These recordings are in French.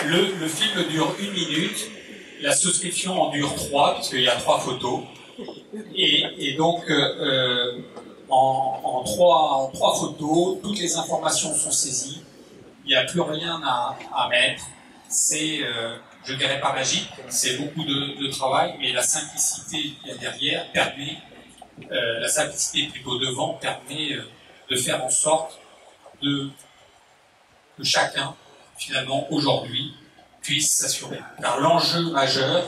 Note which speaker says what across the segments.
Speaker 1: Le film dure 1 minute, la souscription en dure 3, puisqu'il y a 3 photos. Et donc, en 3 photos, toutes les informations sont saisies. Il n'y a plus rien à mettre. C'est, je dirais pas magique, c'est beaucoup de travail, mais la simplicité qu'il y a derrière permet, la simplicité plutôt devant, permet de faire en sorte que chacun, finalement, aujourd'hui, puisse s'assurer. Car l'enjeu majeur,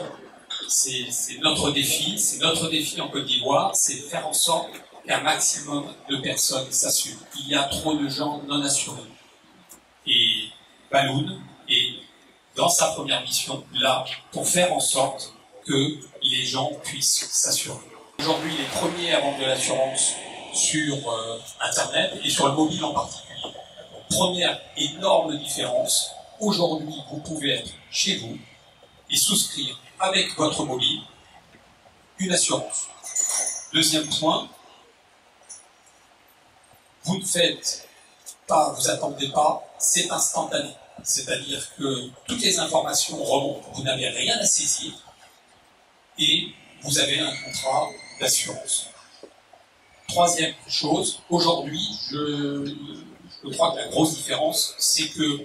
Speaker 1: c'est notre défi en Côte d'Ivoire, c'est de faire en sorte qu'un maximum de personnes s'assurent. Il y a trop de gens non assurés. Et Balloon est dans sa première mission là pour faire en sorte que les gens puissent s'assurer. Aujourd'hui, les premiers à vendre de l'assurance sur Internet et sur le mobile en particulier. Première énorme différence, aujourd'hui vous pouvez être chez vous et souscrire avec votre mobile une assurance. Deuxième point, vous ne faites pas, vous attendez pas, c'est instantané. C'est-à-dire que toutes les informations remontent, vous n'avez rien à saisir et vous avez un contrat d'assurance. Troisième chose, aujourd'hui, je crois que la grosse différence, c'est que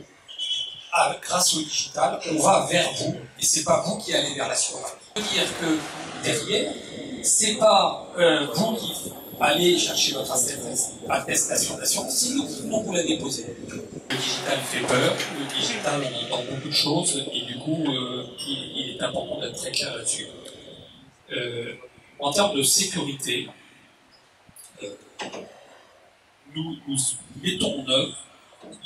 Speaker 1: grâce au digital, on va vers vous et c'est pas vous qui allez vers l'assurance. C'est-à-dire que derrière, c'est pas vous qui allez chercher votre attestation d'assurance, c'est nous qui venons vous la déposer. Le digital fait peur, le digital on entend beaucoup de choses et du coup il est important d'être très clair là-dessus. En termes de sécurité, nous mettons en œuvre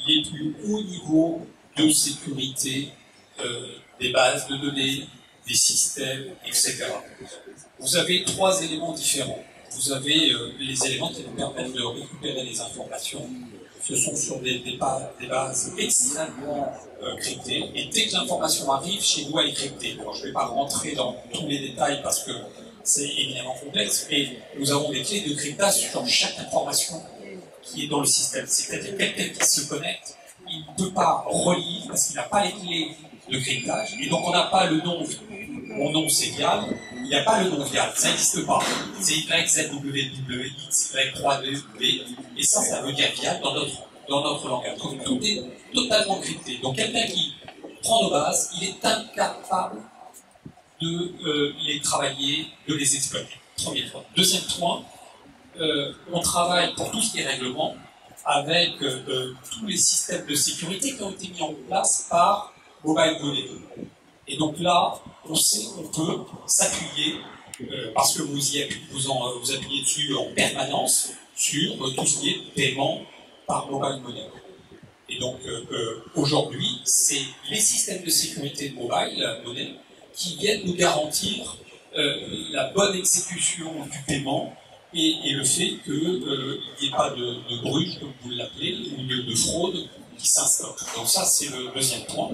Speaker 1: les plus hauts niveaux de sécurité des bases de données, des systèmes, etc. Vous avez 3 éléments différents. Vous avez les éléments qui nous permettent de récupérer les informations. Ce sont sur des bases extrêmement cryptées. Et dès que l'information arrive, chez nous, elle est cryptée. Alors, je ne vais pas rentrer dans tous les détails parce que c'est éminemment complexe, mais nous avons des clés de cryptage sur chaque information qui est dans le système. C'est-à-dire quelqu'un qui se connecte, il ne peut pas relire parce qu'il n'a pas les clés de cryptage. Et donc, on n'a pas le nom. Mon nom, c'est Vial. Il n'y a pas le nom Vial. Ça n'existe pas. C'est YZWWX, Y3DV. Et ça veut dire Vial dans notre langage. Donc, tout est totalement crypté. Donc, quelqu'un qui prend nos bases, il est incapable de les travailler, de les exploiter. Premier point. Deuxième point, on travaille pour tout ce qui est règlement avec tous les systèmes de sécurité qui ont été mis en place par Mobile Money. Et donc là, on sait qu'on peut s'appuyer, parce que vous appuyez dessus en permanence, sur tout ce qui est paiement par Mobile Money. Et donc aujourd'hui, c'est les systèmes de sécurité de Mobile Money qui viennent nous garantir la bonne exécution du paiement et le fait qu'il n'y ait pas de bruit, comme vous l'appelez, ou de fraude qui s'installe. Donc ça, c'est le deuxième point.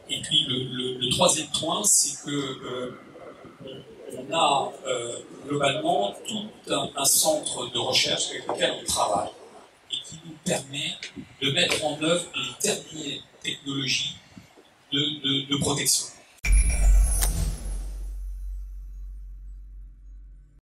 Speaker 1: Et puis le troisième point, c'est que on a globalement tout un centre de recherche avec lequel on travaille et qui nous permet de mettre en œuvre les dernières technologies de protection.